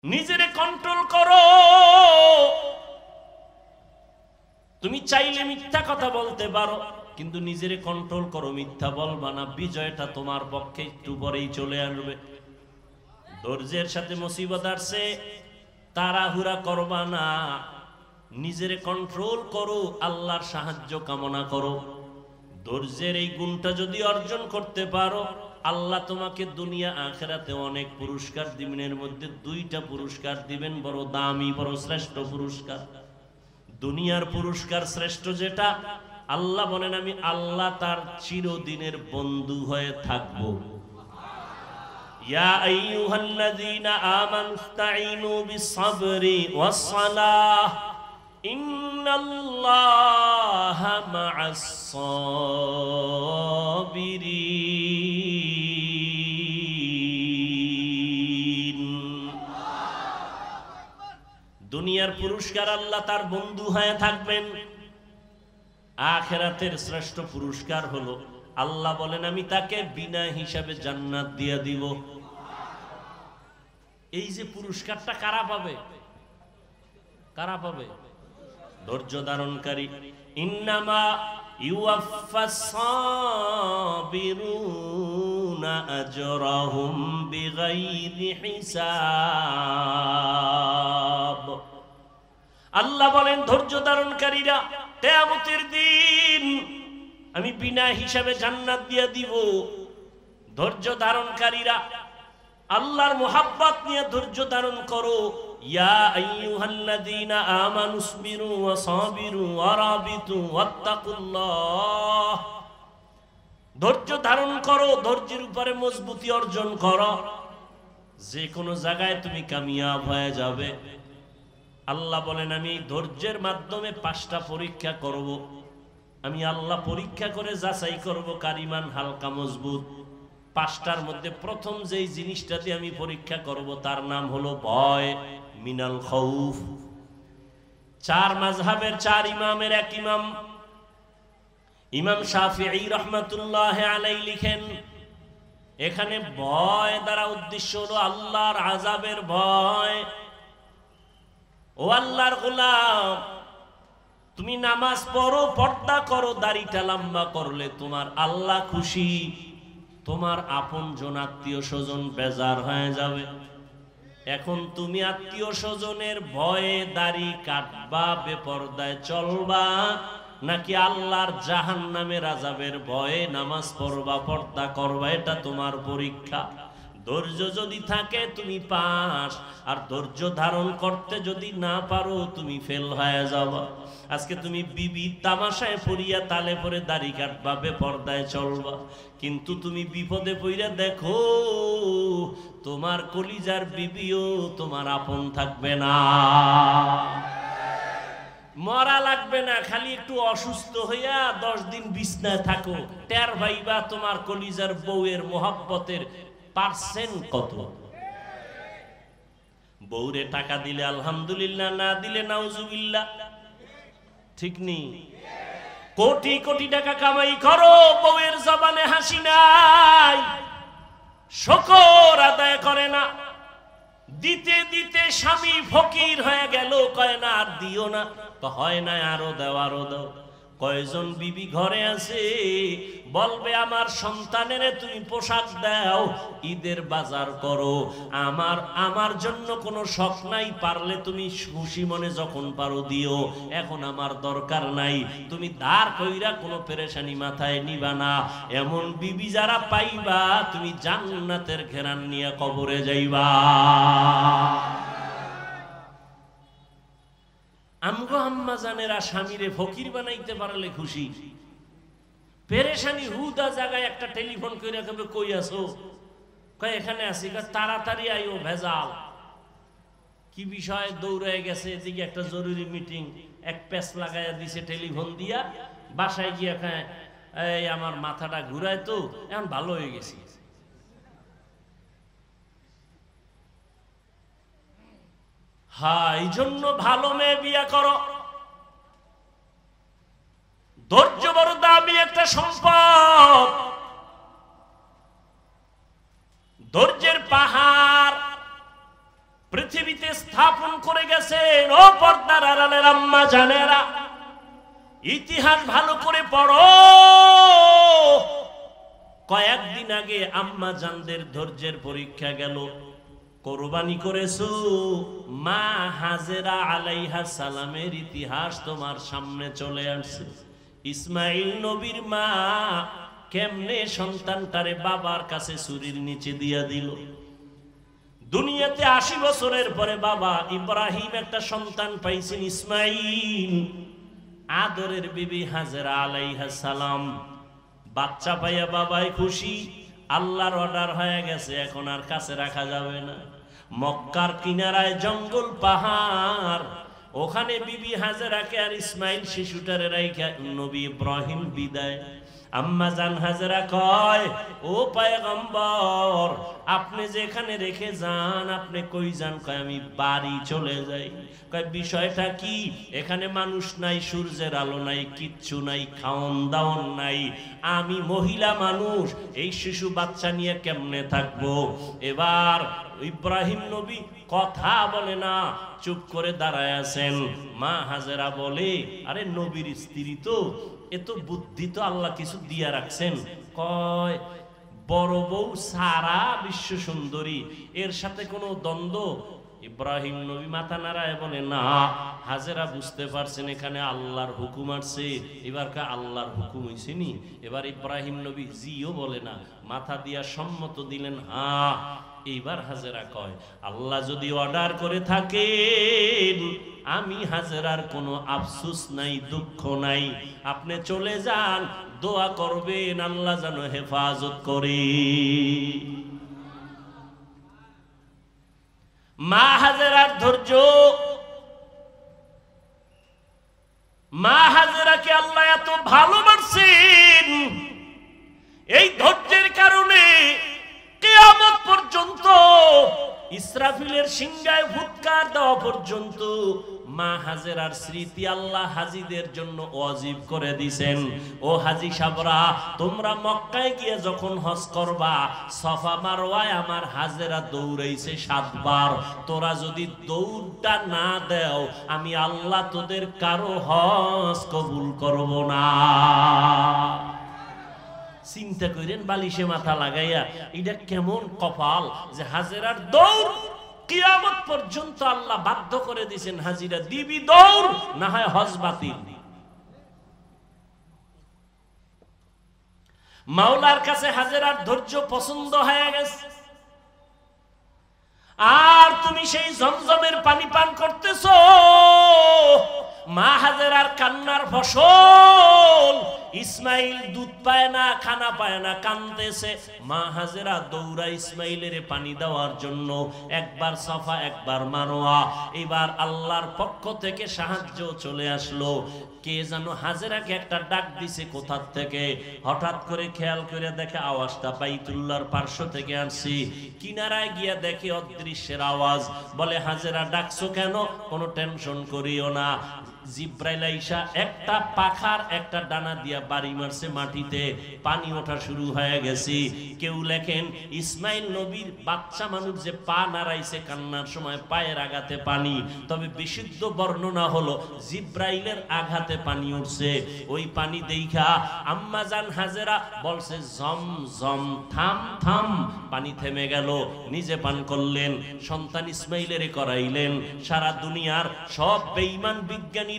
নিজেরে কন্ট্রোল করো। তুমি চাইলে মিথ্যা কথা বলতে পারো, কিন্তু নিজেরে কন্ট্রোল করো, মিথ্যা বলবা না। বিজয়টা তোমার পক্ষে একটু পরেই চলে আসবে। ধৈর্যের সাথে মুসিবত আসছে, তাড়াহুড়া করবা না, নিজেরে কন্ট্রোল করো, আল্লাহর সাহায্য কামনা করো। ধৈর্যের এই গুণটা যদি অর্জন করতে পারো, আল্লাহ তোমাকে দুনিয়া আখিরাতে অনেক পুরস্কার দিবেন। এর মধ্যে দুইটা পুরস্কার দিবেন, বড় দামি, বড় শ্রেষ্ঠ পুরস্কার। দুনিয়ার পুরস্কার শ্রেষ্ঠ যেটা, আল্লাহ বলেন আমি আল্লাহ তার চিরদিনের বন্ধু হয়ে থাকবো। ইয়া আইয়ুহাল্লাযীনা আমানুস্তাঈনু বিস-সাবরি ওয়াস-সালাহ ইন্নাল্লাহা মা'আস-সাবিরিন। দুনিয়ার পুরস্কার আল্লাহ তার বন্ধু হয়ে থাকবেন। আখিরাতের শ্রেষ্ঠ পুরস্কার হলো আল্লাহ বলেন আমি তাকে বিনা হিসাবে জান্নাত দিয়ে দিব। এই যে পুরস্কারটা কারা পাবে? কারা পাবে? ধৈর্য ধারণকারী। ইন্নামা ইউওয়াফাস সাবিরুনা আজরাহুম বিগাইরি হিসাব। আল্লাহ বলেন ধৈর্য ধারণকারীরা কিয়ামতের দিন আমি বিনা হিসাবে জান্নাত দিয়ে দিব। ধৈর্য ধারণকারীরা আল্লাহর মুহাব্বত নিয়ে ধৈর্য ধারণ করো। ইয়া আইয়ুহাল্লাযীনা আমানুসবিরু ওয়া সাবিরু ওয়া রাবিতু ওয়াত্তাকুল্লাহ। ধৈর্য ধারণ করো, ধৈর্যের উপরে মজবুতি অর্জন করো, যে কোনো জায়গায় তুমি কামিয়াব হয়ে যাবে। আল্লাহ বলেন আমি ধৈর্যের মাধ্যমে 5টা পরীক্ষা করব। আমি আল্লাহ পরীক্ষা করে যাচাই করব কার ঈমান হালকা মজবুত। 5টার মধ্যে প্রথম যেই জিনিসটা দিয়ে আমি পরীক্ষা করব তার নাম হলো ভয়, মিনাল খাউফ। 4 মাযহাবের 4 ইমামের এক ইমাম, ইমাম শাফিঈ রাহমাতুল্লাহি আলাইহি লিখেন, এখানে ভয় দ্বারা উদ্দেশ্য হলো আল্লাহর আযাবের ভয়। ও আল্লাহর গোলাম, তুমি নামাজ পড়ো, পর্দা করো, দাড়িটা লম্বা করলে তোমার আল্লাহ খুশি, তোমার আপনজন আত্মীয় স্বজন বেজার হয়ে যাবে। এখন তুমি আত্মীয় স্বজনের ভয়ে দাড়ি কাটবা, বেপরদায় চলবা, নাকি আল্লাহর জাহান্নামের আযাবের ভয়ে নামাজ পড়বা, পর্দা করবা? এটা তোমার পরীক্ষা। ধৈর্য যদি থাকে তুমি পাস, আর ধৈর্য ধারণ করতে যদি না পারো তুমি ফেল হয়ে যাবা। আজকে তুমি বিবি তামাশায় পড়িয়া তালে পরে দাড়ি কাটবা, বেপরদায় চলবা, কিন্তু তুমি বিপদে পড়িয়া দেখো তোমার কলিজার বিবিও তোমার আপন থাকবে না। মরা লাগবে না, খালি একটু অসুস্থ হইয়া 10 দিন বিছনায় থাকো, টের ভাইবা তোমার কলিজার বউয়ের মোহাব্বতের পার্সেন্ট কত। বউরে টাকা দিলে আলহামদুলিল্লাহ, না দিলে নাউজুবিল্লাহ। ঠিক নেই? কোটি কোটি টাকা কামাই করো, বউয়ের জবানে হাসি নাই, শুকর আদায় করে না। দিতে দিতে স্বামী ফকির হয়ে গেল, কয় না আর দিও না, তো হয় না আরো দাও, আরো দাও। কয়জন বিবি ঘরে আছে বলবে আমার সন্তানের তুমি পোশাক দাও, ঈদের বাজার করো, আমার জন্য কোনো শখ নাই, পারলে তুমি খুশি মনে যখন পারো দিও, এখন আমার দরকার নাই। তুমি ধার কইরা কোনো পেরেশানি মাথায় নিবা না। এমন বিবি যারা পাইবা তুমি জান্নাতের ঘেরান নিয়ে কবরে যাইবা। আমগো আম্মা জানেরা স্বামীরে ফকির বানাইতে পারলে খুশি, পেরেশানি হুদা জায়গায় একটা টেলিফোন করে কবে কই আছো, কয় এখানে আছি, কয় তাড়াতাড়ি আইও, ভেজাল। কি বিষয়? দৌড়ায় গেছে এদিকে একটা জরুরি মিটিং, এক প্যাচ লাগাইয়া দিছে টেলিফোন দিয়া, বাসায় গিয়া কয় এই আমার মাথাটা ঘুরায় তো, এখন ভালো হয়ে গেছি। হ্যাঁ, এই জন্য ভালো মেয়ে বিয়া করো। ধৈর্য বড় দামি একটা সম্পদ। ধৈর্যের পাহাড় পৃথিবীতে স্থাপন করে গেছেন। ও পর্দার আড়ালের আম্মা জানেরা, ইতিহাস ভালো করে পড়ো। কয়েকদিন আগে আম্মা জানদের ধৈর্যের পরীক্ষা গেল। কোরবানি করেছো, মা হাজেরা আলাইহিস সালামের ইতিহাস তোমার সামনে চলে আসছে। ইসমাইল নবীর মা কেমনে সন্তানটারে বাবার কাছে ছুরির নিচে দিয়া দিল। দুনিয়াতে ৮০ বছরের পরে বাবা ইব্রাহিম একটা সন্তান পাইছেন, ইসমাইল। আদরের বিবি হাজেরা আলাইহিস সালাম বাচ্চা পাইয়া বাবাই খুশি। আল্লাহর অর্ডার হয়ে গেছে, এখন আর কাছে রাখা যাবে না। মক্কার কিনারায় জঙ্গল পাহাড়, ওখানে বিবি হাজেরাকে আর ইসমাইল শিশুটারে রাইখা নবী ইব্রাহিম বিদায়। আম্মা জান হাজেরা কয়, ও পয়গম্বর, আপনি যেখানে রেখে যান আপনি কই যান? কয় আমি বাড়ি চলে যাই। কয় বিষয়টা কি? এখানে মানুষ নাই, সূর্যের আলো নাই, কিচ্ছু নাই, খাওন দাওন নাই, আমি মহিলা মানুষ, এই শিশু বাচ্চা নিয়ে কেমনে থাকবো? এবার ইব্রাহিম নবী কথা বলে না, চুপ করে দাঁড়ায় আছেন। মা হাজেরা বলে, আরে নবীর স্ত্রী তো, এত বুদ্ধি তো আল্লাহ কিছু দিয়া রাখছেন। কয় বড় বউ সারা বিশ্ব সুন্দরী, এর সাথে কোনো দ্বন্দ্ব? ইব্রাহিম নবী মাথা নাড়ায় বলে, না। হাজেরা বুঝতে পারছেন এখানে আল্লাহর হুকুম আসছে। এবার কা আল্লাহর হুকুম হইছে নি? এবার ইব্রাহিম নবী জিও বলে না, মাথা দিয়া সম্মত দিলেন, হ্যাঁ। এইবার হাজেরা কয়, আল্লাহ যদি অর্ডার করে থাকেন, আমি হাজেরার কোনো আফসোস নাই, দুঃখ নাই, আপনি চলে যান, দোয়া করবেন আল্লাহ যেন হেফাজত করে। মা হাজেরার ধৈর্য, মা হাজেরাকে আল্লাহ এত ভালোবাসেন, এই ধৈর্যের কারণে কিয়ামত পর্যন্ত, ইসরাফিলের সিংহায় ফুৎকার দেওয়া পর্যন্ত মা হাজেরার স্মৃতি আল্লাহ হাজীদের জন্য ওয়াজিব করে দিয়েছেন। ও হাজী সাবরা, তোমরা মক্কায় গিয়ে যখন হজ করবা, সফা মারওয়ায় আমার হাজেরা দৌড়াইছে 7 বার। তোরা যদি দৌড়টা না দেও, আমি আল্লাহ তোদের কারো হজ কবুল করব না। চিন্তা করেন, বালিশে মাথা লাগাইয়া, এটা কেমন কপাল যে হাজেরার দৌড় কিয়ামত পর্যন্ত আল্লাহ বাধ্য করে দিয়েছেন, হাজিরা দিবি দৌড়, না হয় হজ বাতিল। মাওলার কাছে হাজেরার ধৈর্য পছন্দ হয়ে গেছে। আর তুমি সেই জমজমের পানি পান করতেছো, মা হাজেরার কান্নার ফসল। ইসমাইল দুধ পায় না, খানা পায় না, কাঁদতেছে। মা হাজেরা দৌড়া ইসমাইলের পানি দেওয়ার জন্য, একবার সাফা একবার মারওয়া। এবার আল্লাহর পক্ষ থেকে সাহায্য চলে আসলো। কে জানো হাজেরাকে একটা ডাক দিছে কোথা থেকে। হঠাৎ করে খেয়াল করে দেখে আওয়াজটা বাইতুল্লাহর পার্শ্ব থেকে আসছে। কিনারায় গিয়া দেখে অদৃশ্যের আওয়াজ। বলে, হাজেরা ডাকছো কেন? কোনো টেনশন করিও না, জিব্রাইল আইসা একটা পাখার একটা ডানা দিয়া বাড়ি মারছে মাটিতে, পানি ওঠা শুরু হয়ে গেছে। কেউ লেখেন ইসমাইল নবীর বাচ্চা মানুষ যে পা নাড়াইছে কান্নার সময়, পায়ের আঘাতে পানি। তবে বিশুদ্ধ বর্ণনা হলো জিব্রাইলের আঘাতে পানি উঠছে। ওই পানি দেইখা আম্মা জান হাজেরা বলছে, জম জম, থাম থাম। পানি থেমে গেল, নিজে পান করলেন, সন্তান ইসমাইলের করাইলেন। সারা দুনিয়ার সব বেঈমান বিজ্ঞানী,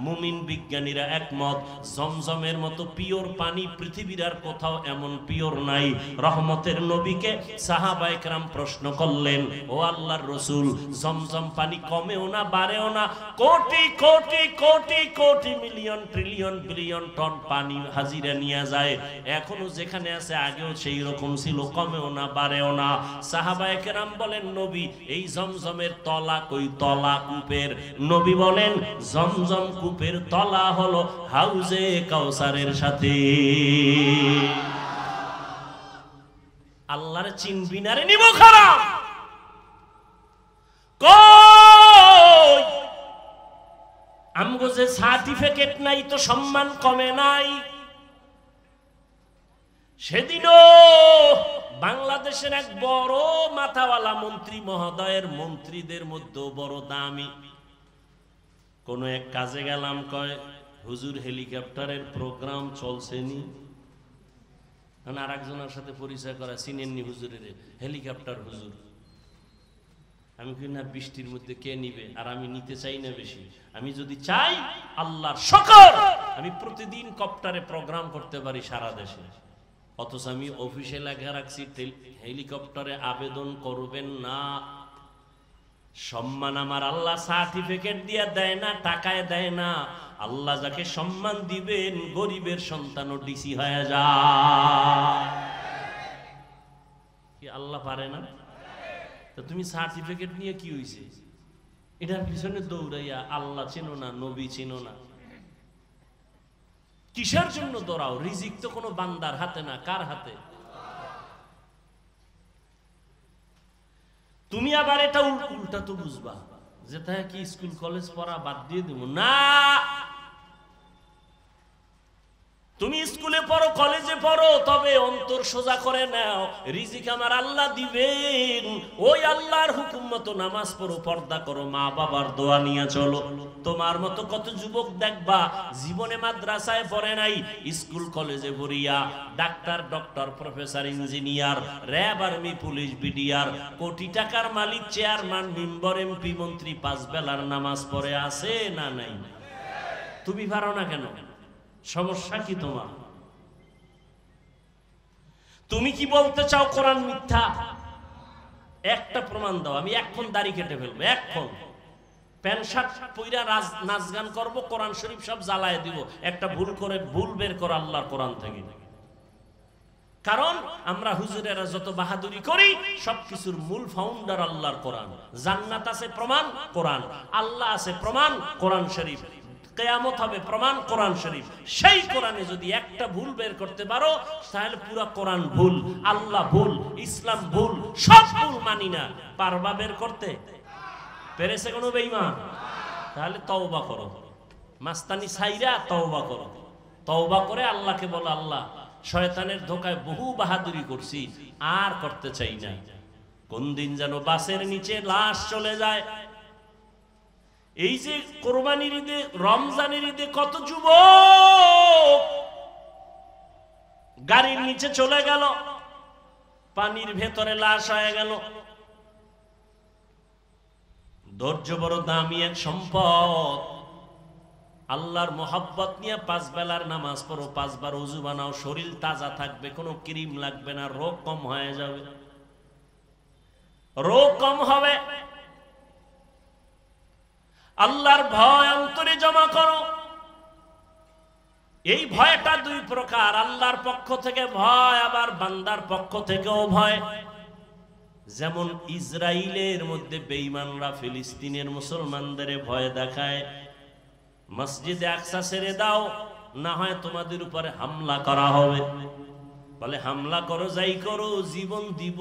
মুমিন বিজ্ঞানীরা একমত, জমজমের মতো পিওর পানি পৃথিবীর আর কোথাও এমন পিওর নাই। রহমতের নবীকে সাহাবায়ে কেরাম প্রশ্ন করলেন, ও আল্লাহর রাসূল, জমজম পানি কমেও না বাড়েও না, crore crore crore crore million trillion billion ton পানি হাজিরা নিয়ে যায়, এখনো যেখানে আছে আগেও সেই রকম ছিল, কমেও না বাড়েও না। সাহাবায়ে কেরাম বলেন, নবী এই জমজমের তলা কই? তলা কূপের। নবী বলেন, জমজম কূপের তলা হলো হাউজে কাউসারের সাথে। আল্লাহর চিনবি না রে নিব খারাপ। কই আমগো যে সার্টিফিকেট নাই তো সম্মান কমে নাই। সেদিনও বাংলাদেশের এক বড় মাথাওয়ালা মন্ত্রী মহোদয়ের মন্ত্রীদের মধ্যে বড় দামি কোন এক কাজে গেলাম, কয় হুজুর হেলিকপ্টারের প্রোগ্রাম চলছে নি। আর একজনের সাথে পরিচয় করা, চিনেননি হুজুরের, হেলিকপ্টার হুজুর। আমি কি না, বৃষ্টির মধ্যে কে নিবে, আর আমি নিতে চাই না বেশি। আমি যদি চাই আল্লাহর শুকর, আমি প্রতিদিন কপ্টারে প্রোগ্রাম করতে পারি সারা দেশে। অথচ আমি অফিসে লেখা রাখছি হেলিকপ্টারে আবেদন করবেন না। সম্মান আমার আল্লাহ সার্টিফিকেট দিয়ে দেয় না, টাকায় দেয় না। আল্লাহ যাকে সম্মান দিবেন, গরিবের সন্তানও ডিসি হয়ে যায়। কি আল্লাহ পারে না? তো তুমি সার্টিফিকেট নিয়ে কি হইছে? এটার পিছনে দৌড়াইয়া আল্লাহ চেনো না, নবী চেনো না, কিসের জন্য দৌড়াও? রিজিক তো কোনো বান্দার হাতে না, কার হাতে? তুমি আবার এটা উল্টা তো বুঝবা যে তাই কি স্কুল কলেজ পড়া বাদ দিয়ে দেব না। তুমি স্কুলে পড়ো, কলেজে পড়ো, তবে অন্তর সোজা করে নাও, রিজিক আমার আল্লাহ দিবেন। ওই আল্লাহর হুকুম মতো নামাজ পড়ো, পর্দা করো, মা বাবার দোয়া নিয়ে চলো। তোমার মতো কত যুবক দেখবা জীবনে মাদ্রাসায় পড়ে নাই, স্কুল কলেজে পড়িয়া doctor, doctor, professor, engineer, RAB, army, police, BDR, কোটি টাকার মালিক, চেয়ারম্যান, মেম্বার, এমপি, মন্ত্রী, 5 বেলার নামাজ পড়ে আছে না নাই? তুমি পারো না কেন? সমস্যা কি তোমার? তুমি কি বলতে চাও কোরআন মিথ্যা? একটা প্রমাণ দাও, আমি এখন দাড়ি কেটে ফেলবো, এখন প্যান্ট শার্ট পইরা নাচ গান করবো, কোরআন শরীফ সব জ্বালায় দিব। একটা ভুল বের করো আল্লাহর কোরআন থেকে। কারণ আমরা হুজুরেরা যত বাহাদুরি করি, সবকিছুর মূল ফাউন্ডার আল্লাহর কোরআন। জান্নাত আছে প্রমাণ কোরআন, আল্লাহ আছে প্রমাণ কোরআন শরীফ, কিয়ামত হবে প্রমাণ কোরআন শরীফ। সেই কোরআনে যদি একটা ভুল বের করতে পারো, তাহলে পুরো কোরআন ভুল, আল্লাহ ভুল, ইসলাম ভুল, সব ভুল মানি না। পারবা বের করতে? পেরেছে কোনো বেঈমান? তাহলে তওবা করো, মাস্তানি ছাইরা তওবা করো। তওবা করে আল্লাহকে বলো, আল্লাহ শয়তানের ধোকায় বহু বাহাদুরি করছি, আর করতে চাই না। কোন দিন যেন বাসের নিচে লাশ চলে যায়। এই যে কোরবানির ঈদে, রমজানের ঈদে কত যুবক গাড়ির নিচে চলে গেল, পানির ভেতরে লাশ হয়ে গেল। ধৈর্য বড় দামি এক সম্পদ। আল্লাহর মোহাব্বত নিয়ে 5 বেলার নামাজ পড়ো, 5 বার ওযু বানাও, শরীর তাজা থাকবে, কোনো ক্রিম লাগবে না, রোগ কম হয়ে যাবে, রোগ কম হবে। আল্লাহর ভয় অন্তরে জমা করো। এই ভয়টা 2 প্রকার, আল্লাহর পক্ষ থেকে ভয়, আবার বান্দার পক্ষ থেকেও ভয়। যেমন ইসরায়েলের মধ্যে বেঈমানরা ফিলিস্তিনের মুসলমানদের ভয় দেখায়, মসজিদে আকসা ছেড়ে দাও, না হয় তোমাদের উপরে হামলা করা হবে। বলে হামলা করো, যাই করো, জীবন দিব,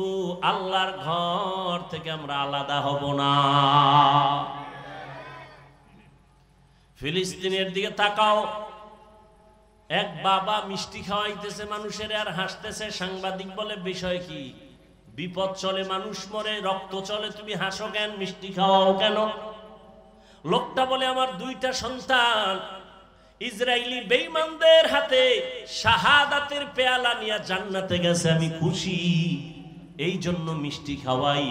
আল্লাহর ঘর থেকে আমরা আলাদা হব না। ফিলিস্তিনের দিকে তাকাও, এক বাবা মিষ্টি খাওয়াইতেছে মানুষের আর হাসতেছে। সাংবাদিক বলে বিষয় কি? বিপদ চলে, মানুষ মরে, রক্ত চলে, তুমি হাসো কেন, মিষ্টি খাওয়াও কেন? লোকটা বলে আমার 2টা সন্তান ইসরায়েলি বেঈমানদের হাতে শাহাদাতের পেয়ালা নিয়ে জান্নাতে গেছে, আমি খুশি, এই জন্য মিষ্টি খাওয়াই।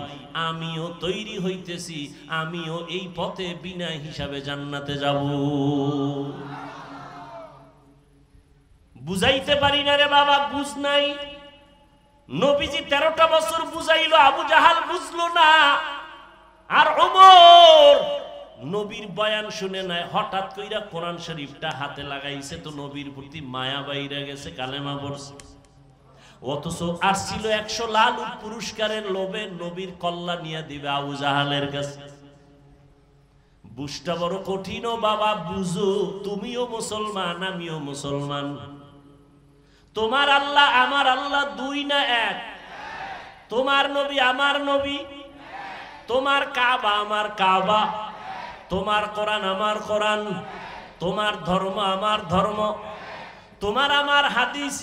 আমিও তৈরি হইতেছি, আমিও এই পথে বিনা হিসাবে জান্নাতে যাব। বুঝাইতে পারি না রে বাবা, বুঝ নাই। নবীজি 13টা বছর বুঝাইলো, আবু জাহাল বুঝলো না। আর ওমর নবীর বয়ান শুনে নাই, হঠাৎ কইরা কোরআন শরীফটা হাতে লাগাইছে, তো নবীর প্রতি মায়া বাইরে গেছে, কালেমা পড়ছে। অথচ আসছিল 100 লাখ পুরস্কারের লোভে নবীর কল্লা নিয়ে দিবে আবু জাহালের কাছে। বুঝটা বড় কঠিন বাবা, বুঝো, তুমিও মুসলমান, আমিও মুসলমান। তোমার আল্লাহ আমার আল্লাহ 2 না 1? তোমার নবী আমার নবী, তোমার কাবা আমার কাবা, তোমার কোরআন আমার কোরআন, তোমার ধর্ম আমার ধর্ম, তোমার আমার হাদিস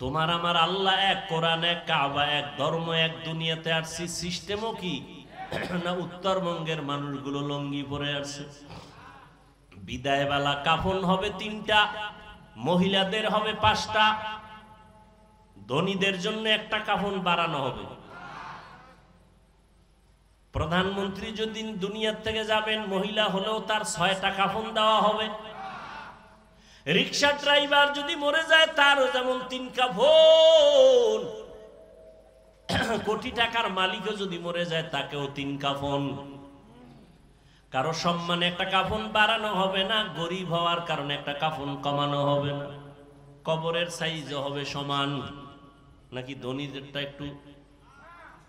তোমার আমার আল্লাহ এক, কোরআন এক, কাবা এক, ধর্ম এক, দুনিয়াতে আসছি সিস্টেমও কি না উত্তরবঙ্গের মানুষগুলো লঙ্গি পরে আসছে। বিদায় বেলা কাফন হবে 3টা, মহিলাদের হবে 5টা, ধনীদের জন্য একটা কাফন বাড়ানো হবে। প্রধানমন্ত্রী যদি দুনিয়ার থেকে যাবেন, মহিলা হলেও তার 6টা কাফন দেওয়া হবে। রিক্সা ড্রাইভার যদি মরে যায় তারও যেমন 3 কাফন। কোটি টাকার মালিকও যদি মরে যায় তাকেও 3 কাফন। কারো সম্মানে একটা কাফন বাড়ানো হবে না, গরিব হওয়ার কারণে একটা কাফন কমানো হবে না। কবরের সাইজও হবে সমান, নাকি ধনীদেরটা একটু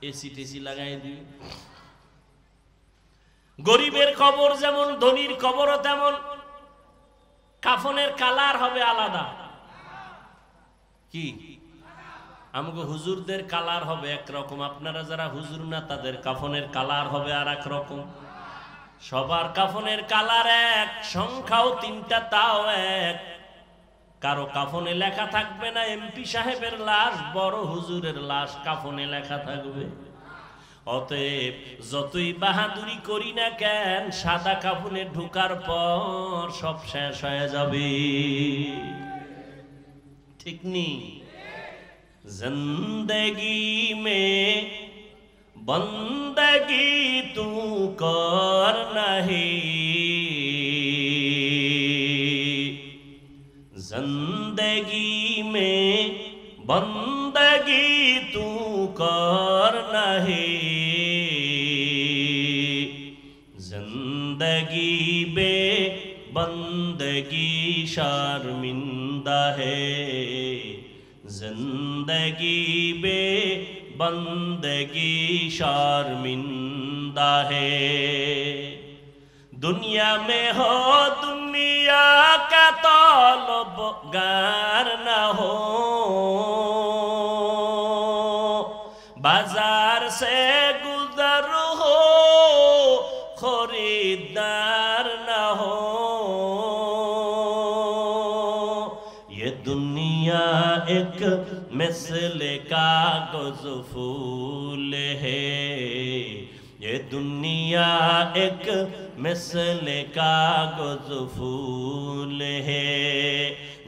এসি টেসি লাগাই দিবে। গরিবের কবর যেমন, ধনীর কবরও তেমন। কাফনের কালার হবে আলাদা। কি আমগো হুজুরদের কালার হবে একরকম, আপনারা যারা হুজুর না তাদের কাফনের কালার হবে আর এক রকম। সবার কাফনের কালার এক, সংখ্যাও 3টা তাও এক। কারো কাফনে লেখা থাকবে না এমপি সাহেবের লাশ, বড় হুজুরের লাশ কাফনে লেখা থাকবে। অতএব যতই বাহাদুরি করি না কেন, সাদা কাফনে ঢুকার পর সব শেষ হয়ে যাবে। ঠিক নি? জিন্দেগি মে বন্দগি তু কর নাহি, জিন্দেগি মে বন্দগি তু কর নাহি, जिंदगी बे बंदगी शर्मिंदा है, जिंदगी बे बंदगी शर्मिंदा है। दुनिया में हो दुनिया का तलबगार न हो, बाजार से गुजर हो खरीदार न हो। ये दुनिया एक मिसले कागज फूल है, ये दुनिया एक मिसले कागज फूल है।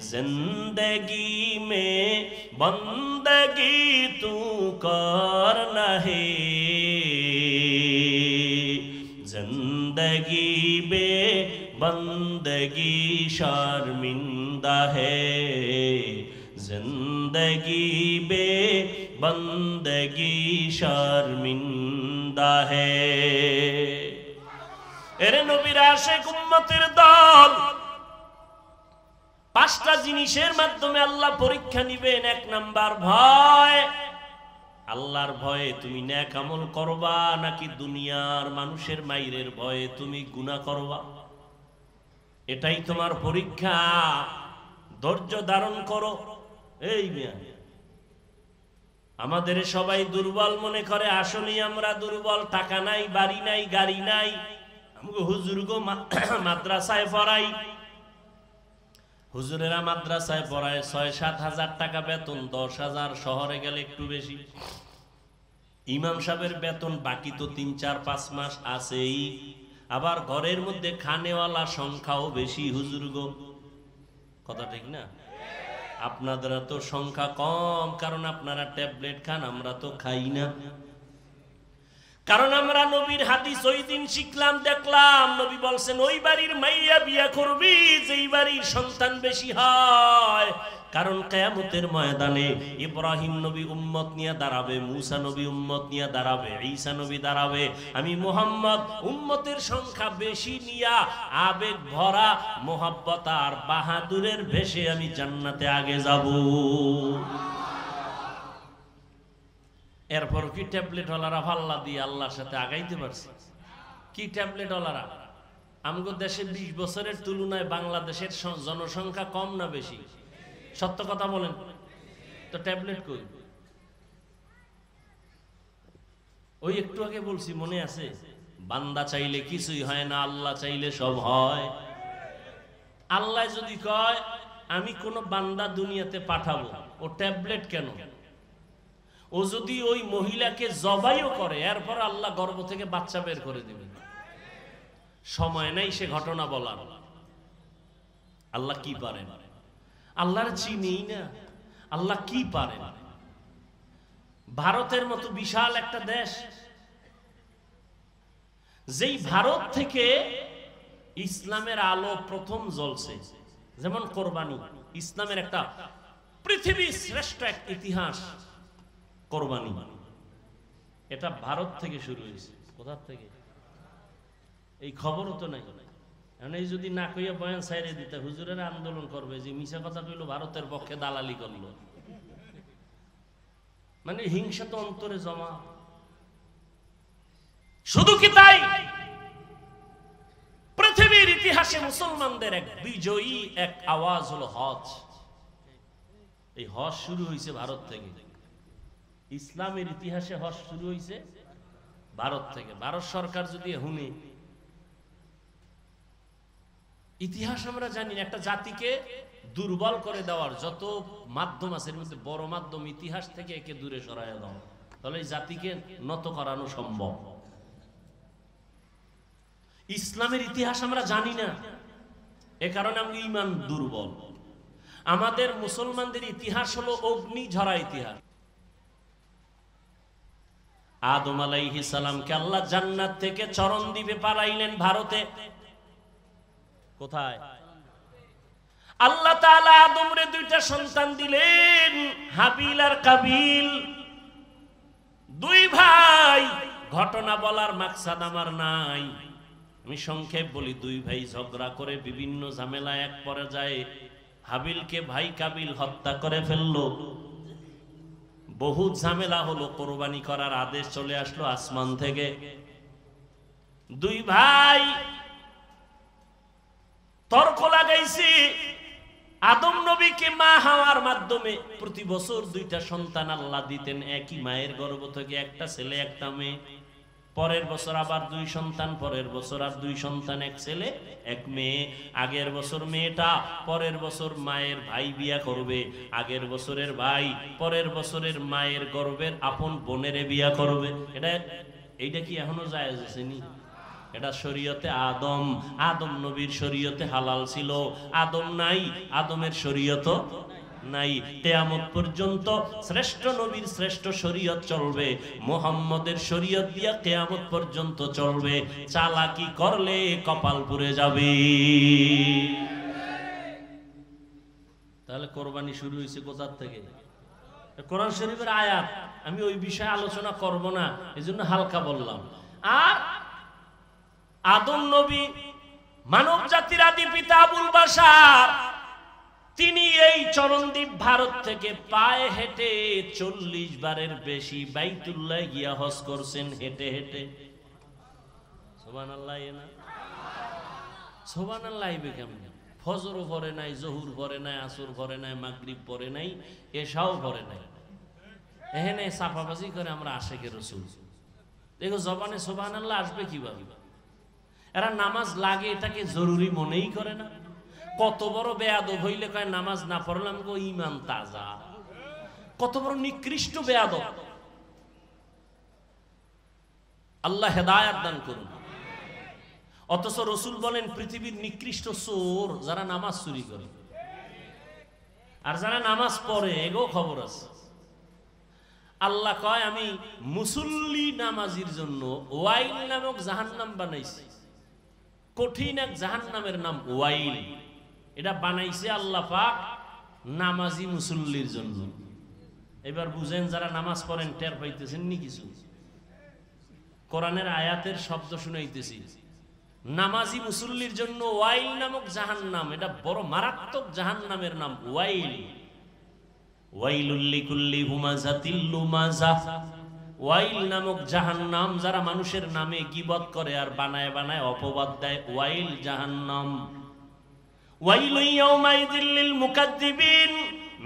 जिंदगी में बंदगी तू कर नहीं, जिंदगी बे बंदगी शर्मिंदा है, जिंदगी बे बंदगी शर्मिंदा है। এরে নবীর আশিক উম্মতের দল, 5টা জিনিসের মাধ্যমে আল্লাহ পরীক্ষা নিবেন। 1 নাম্বার ভয়। আল্লাহর ভয়ে তুমি নেক আমল করবা, নাকি দুনিয়ার মানুষের মাইরের ভয়ে তুমি গুনাহ করবা, এটাই তোমার পরীক্ষা। ধৈর্য ধারণ করো। এই মিয়া, আমাদের সবাই দুর্বল মনে করে, আসলেই আমরা দুর্বল। টাকা নাই, বাড়ি নাই, গাড়ি নাই। আমগো হুজুর গো মাদ্রাসায় পড়াই, হুজুরেরা মাদ্রাসায় পড়ায় 6-7 হাজার টাকা বেতন, 10,000, শহরে গেলে একটু বেশি। ইমাম সাহেবের বেতন বাকি তো 3-4-5 মাস আছেই। আবার ঘরের মধ্যে খানেওয়ালা সংখ্যাও বেশি হুজুর গো, কথা ঠিক না? আপনাদের তো সংখ্যা কম, কারণ আপনারা ট্যাবলেট খান, আমরা তো খাই না। কারণ আমরা নবীর হাদিস ওই দিন শিখলাম, দেখলাম নবী বলছেন ওই বাড়ির মাইয়া বিয়া করবি যেই বাড়ির সন্তান বেশি হয়। কারণ কিয়ামতের ময়দানে ইব্রাহিম নবী উম্মত নিয়ে দাঁড়াবে, মুসা নবী উম্মত নিয়ে দাঁড়াবে, ঈসা নবী দাঁড়াবে। আমি মুহাম্মদ উম্মতের সংখ্যা বেশি নিয়া আবেগ ভরা মোহাব্বত আর বাহাদুরের ভেসে আমি জান্নাতে আগে যাব। এরপর কি ট্যাবলেট ওয়ালারা পাল্লা দিয়ে আল্লাহর সাথে আগাইতে পারছে? কি ট্যাবলেট ওয়ালারা? আমগো দেশে 20 বছরের তুলনায় বাংলাদেশের জনসংখ্যা কম না বেশি? সত্য কথা বলেন তো, ট্যাবলেট কই? ওই একটু আগে বলছি, মনে আছে? বান্দা চাইলে কিছুই হয় না, আল্লাহ চাইলে সব হয়। আল্লাহ যদি কয় আমি কোন বান্দা দুনিয়াতে পাঠাবো, ও ট্যাবলেট কেন? ও যদি ওই মহিলাকে জবাইও করে, এরপর আল্লাহ গর্ভ থেকে বাচ্চা বের করে দিবেন। সময় নাই সে ঘটনা বলার। আল্লাহ কি পারেন? আল্লাহর চিনি না, আল্লাহ কি পারেন? ভারতের মতো বিশাল একটা দেশ, যেই ভারত থেকে ইসলামের আলো প্রথম জ্বলছে, যেমন কোরবানি, ইসলামের একটা পৃথিবীর শ্রেষ্ঠ এক ইতিহাস কোরবানি, এটা ভারত থেকে শুরু হয়েছে। কোথা থেকে? এই খবরও তো নাই। এই যদি না কইয়া বয়ান সাইরে দিতে, হুজুরের আন্দোলন করবে যে মিশা কথা কইলো, ভারতের পক্ষে দালালি করলো। মানে হিংসা তো অন্তরে জমা। শুধু কি তাই? পৃথিবীর ইতিহাসে মুসলমানদের এক বিজয়ী এক আওয়াজ হলো হজ। এই হজ শুরু হয়েছে ভারত থেকে। ইসলামের ইতিহাসে হজ শুরু হয়েছে ভারত থেকে। ভারত সরকার যদি হুনে, ইতিহাস আমরা জানি না, একটা জাতিকে দুর্বল করে দেওয়ার যত মাধ্যম আছে, এর মধ্যে বড় মাধ্যম ইতিহাস থেকে একে দূরে সরাইয়া দেওয়া, তাহলে এই জাতিকে নত করানো সম্ভব। ইসলামের ইতিহাস আমরা জানি না, এ কারণে আমরা ঈমান দুর্বল। আমাদের মুসলমানদের ইতিহাস হলো অগ্নি ঝরা ইতিহাস। আদম আলাইহিস সালামকে আল্লাহ জান্নাত থেকে চরণ দ্বীপে পাঠাইলেন ভারতে। কোথায়? আল্লাহ তাআলা আদমরে দুইটা সন্তান দিলেন, হাবিল আর কাবিল, দুই ভাই। ঘটনা বলার মাকসাদ আমার নাই, আমি সংক্ষেপ বলি। দুই ভাই ঝগড়া করে বিভিন্ন ঝামেলায় এক পর্যায়ে হাবিলকে ভাই কাবিল হত্যা করে ফেললো। বহু ঝামেলা হলো, কোরবানি করার আদেশ চলে আসলো আসমান থেকে। দুই ভাই তর্ক লাগাইছে। আদম নবীকে মা হাওয়ার মাধ্যমে প্রতি বছর দুইটা সন্তান আল্লাহ দিতেন, একই মায়ের গর্ভ থেকে, একটা ছেলে একটা মেয়ে। পরের বছর আবার দুই সন্তান, পরের বছর আর দুই সন্তান, এক ছেলে এক মেয়ে। আগের বছর মেয়েটা, পরের বছর মায়ের ভাই বিয়া করবে। আগের বছরের ভাই পরের বছরের মায়ের গর্ভের আপন বোনেরে বিয়া করবে। এইটা কি এখনো জায়েজ আছে নি? এটা শরীয়তে আদম নবীর শরীয়তে হালাল ছিল। আদম নাই, আদমের শরীয়ত নাই। কিয়ামত পর্যন্ত শ্রেষ্ঠ নবীর শ্রেষ্ঠ শরীয়ত চলবে, মুহাম্মদের শরীয়ত দিয়া কিয়ামত পর্যন্ত চলবে। চালাকি করলে কপাল পুড়ে যাবে। তাহলে কোরবানি শুরু হয়েছে কোথা থেকে? কোরআন শরীফের আয়াত। আমি ওই বিষয়ে আলোচনা করব না, এজন্য হালকা বললাম। আর আদম নবী মানব জাতির আদি পিতা আবুল বাশার, তিনি এই চরণদ্বীপ ভারত থেকে পায়ে হেঁটে 40 বারের বেশি বাইতুল্লাহ গিয়া হজ করছেন হেঁটে হেঁটে। সুবহানাল্লাহ। না সুবহানাল্লাহ কেমন? ফজরও পড়ে নাই, জহুর পড়ে নাই, আসর পড়ে নাই, মাগরিব পড়ে নাই, এশাও পড়ে নাই। এখানে সাফাবাজি করে আমরা আশেকের রাসূল। দেখো জবানে সুবহানাল্লাহ আসবে কিভাবে? এরা নামাজ লাগে এটাকে জরুরি মনেই করে না। কত বড় বেয়াদব হইলে কয় নামাজ না পড়লাম গো ঈমান তাজা। কত বড় নিকৃষ্ট বেয়াদব। আল্লাহ হেদায়েত দান করুন। অথচ রাসূল বলেন পৃথিবীর নিকৃষ্ট চোর যারা নামাজ চুরি করে, আর যারা নামাজ পড়ে এগো খবর আছে। আল্লাহ কয় আমি মুসল্লি নামাজির জন্য ওয়াইল নামক জাহান্নাম বানাইছি। কঠিন এক জাহান্নামের নাম ওয়াইল। এটা বানাইছে আল্লাহ পাক নামাজি মুসল্লির জন্য। এবার বুঝেন, যারা নামাজ পড়েন টের পাইতেছেন নি কিছু? কোরআনের আয়াতের শব্দ শুনাইতেছি। নামাজি মুসল্লির জন্য ওয়াইল নামক জাহান্নাম, এটা বড় মারাত্মক জাহান্নামের নাম ওয়াইল। ওয়াইলুল লিকুল্লি হুমাযাতিল লুমাযা। ওয়াইল নামক জাহান্নাম, যারা মানুষের নামে গীবত করে আর বানায় বানায় অপবাদ দেয়, ওয়াইল জাহান্নাম। ওয়াইলু ইয়াউমাইযিল লিল মুকাদ্দিবিন,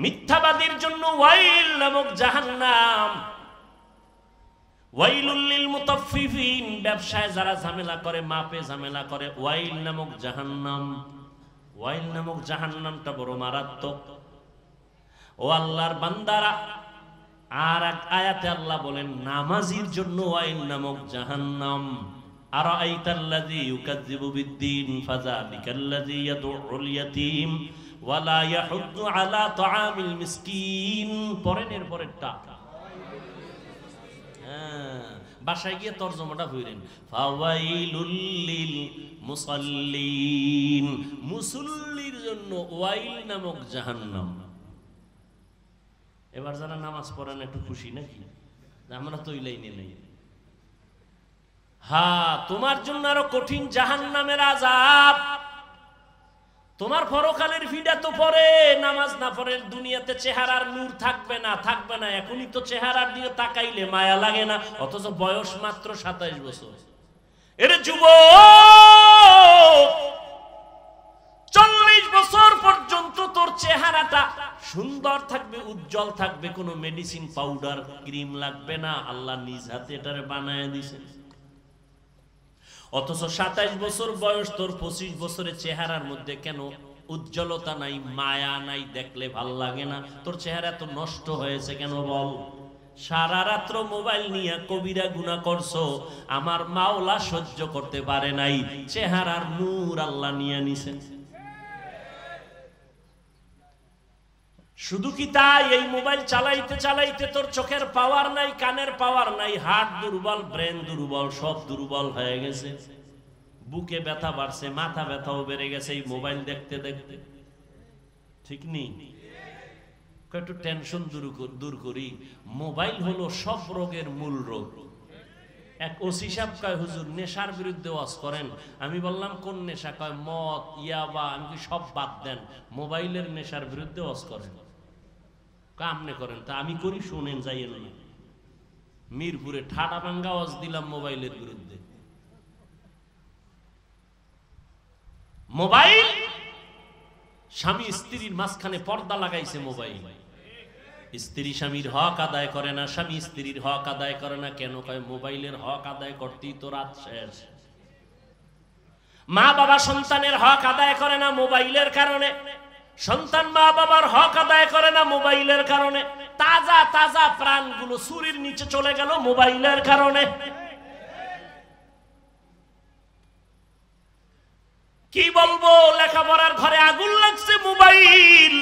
মিথ্যাবাদীর জন্য ওয়াইল নামক জাহান্নাম। ওয়াইলুল লিল মুতাফফিফিন, ব্যবসায় যারা ঝামেলা করে, মাপে ঝামেলা করে, ওয়াইল নামক জাহান্নাম। ওয়াইল নামক জাহান্নামটা বড় মারাত্মক। ও আল্লাহর বান্দারা, আর এক আয়াতে আল্লাহ বলেন নামাজির জন্য ওয়াইল নামক জাহান্নাম। আরাআইতাল্লাযী ইউকাযযিবু বিদ্দীন ফাযালিকাল্লাযী ইয়াদউল ইয়াতীম ওয়া লা ইয়াহুদ্দু আলা তাআমিল মিসকিন। পরের পরেরটা বাসায় গিয়ে তরজমাটা কইরেন, ফাওয়াইলুল লিল মুসাল্লিন, মুসল্লির জন্য ওয়াইল নামক জাহান্নাম। এবার যারা নামাজ পড়েন একটু খুশি নাকি? আমরা তো ওই লাইনে নেই। হ্যাঁ, তোমার জন্য আরো কঠিন জাহান্নামের আযাব। তোমার পরকালের ভিড়া তো পরে, নামাজ না পড়ে দুনিয়াতে চেহারার নূর থাকবে না, থাকবে না। এখনই তো চেহারার দিকে তাকাইলে মায়া লাগে না, অথচ বয়স মাত্র 27 বছর। এর যুবক, 40 বছর পর্যন্ত তোর চেহারাটা সুন্দর থাকবে, উজ্জ্বল থাকবে, কোনো মেডিসিন পাউডার ক্রিম লাগবে না, আল্লাহ নিজ হাতে এটারে বানায় দিয়েছেন। অথচ 27 বছর বয়স তোর, 25 বছরের চেহারার মধ্যে কেন উজ্জ্বলতা নাই, মায়া নাই, দেখলে ভাল লাগে না? তোর চেহারা এত নষ্ট হয়েছে কেন বল? সারা রাত্র মোবাইল নিয়ে কবিরা গুনাহ করছো, আমার মাওলা সহ্য করতে পারে নাই, চেহারার নূর আল্লাহ নিয়ে নিছেন। শুধু কি তাই? এই মোবাইল চালাইতে চালাইতে তোর চোখের পাওয়ার নাই, কানের পাওয়ার নাই, হার্ট দুর্বল, ব্রেন দুর্বল, সব দুর্বল হয়ে গেছে। বুকে ব্যথা বাড়ছে, মাথা ব্যথাও বেড়ে গেছে এই মোবাইল দেখতে দেখতে। ঠিক নেই? একটু টেনশন দূর করি। মোবাইল হলো সব রোগের মূল রোগ। এক ওসি সাহেব কয়, হুজুর নেশার বিরুদ্ধে ওয়াজ করেন। আমি বললাম কোন নেশা? কয় মদ, ইয়াবা। আমি কি সব বাদ দেন, মোবাইলের নেশার বিরুদ্ধে ওয়াজ করেন। কামনে করেন তা আমি করি, শুনেন যাইয়েন না। মিরপুরে ঠাডা ভাঙ্গা ওয়াজ দিলাম মোবাইলের বিরুদ্ধে। মোবাইল, স্বামী স্ত্রীর মাঝখানে পর্দা লাগাইছে মোবাইল। স্ত্রী স্বামীর হক আদায় করে না, স্বামী স্ত্রীর হক আদায় করে না। কেন? কয় মোবাইলের হক আদায় করতেই তো রাত শেষ। মা বাবা সন্তানের হক আদায় করে না মোবাইলের কারণে, সন্তান মা বাবার হক আদায় করে না মোবাইলের কারণে। তাজা তাজা প্রাণগুলো ছুরির নিচে চলে গেল মোবাইলের কারণে। কি বলবো, লেখাপড়ার ঘরে আগুন লাগছে মোবাইল।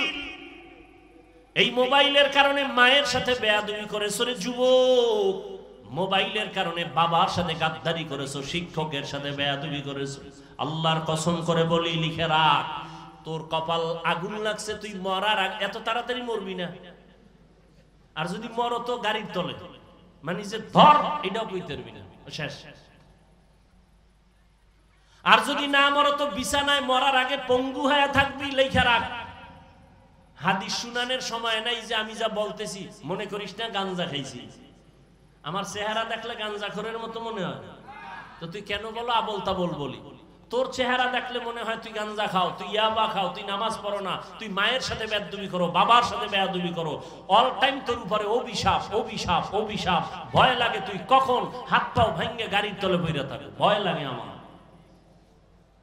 এই মোবাইলের কারণে মায়ের সাথে বেয়াদবি করেছো রে যুবক, মোবাইলের কারণে বাবার সাথে গাদ্দারি করেছো, শিক্ষকের সাথে বেয়াদবি করেছো। আল্লাহর কসম করে বলি, লিখে রাখ, তোর কপাল আগুন লাগছে, তুই মরার আগে এত তাড়াতাড়ি মরবি না। আর যদি মর তো গাড়ির তলে, মানে যে ধর এটাও কইতে পারবি না, শেষ। আর যদি না মর তো বিছানায় মরার আগে পঙ্গু হয়ে থাকবি, লেখা রাখ। হাদিস শুনানের সময় নাই যে আমি যা বলতেছি মনে করিস না গাঞ্জা খাইছি। আমার চেহারা দেখলে গাঞ্জাখোরের মতো মনে হয়, তো তুই কেন বলো আবল তাবল বলি? তোর চেহারা দেখলে মনে হয় তুই গাঞ্জা খাও, তুই ইয়াবা খাও, তুই নামাজ পড়ো না, তুই মায়ের সাথে বেয়াদবি করো, বাবার সাথে বেয়াদবি করো। অল টাইম তোর উপরে অভিশাপ, অভিশাপ, অভিশাপ। ভয় লাগে তুই কখন হাত পাও ভেঙে গাড়ির তলে বইরা থাকে, ভয় লাগে আমার।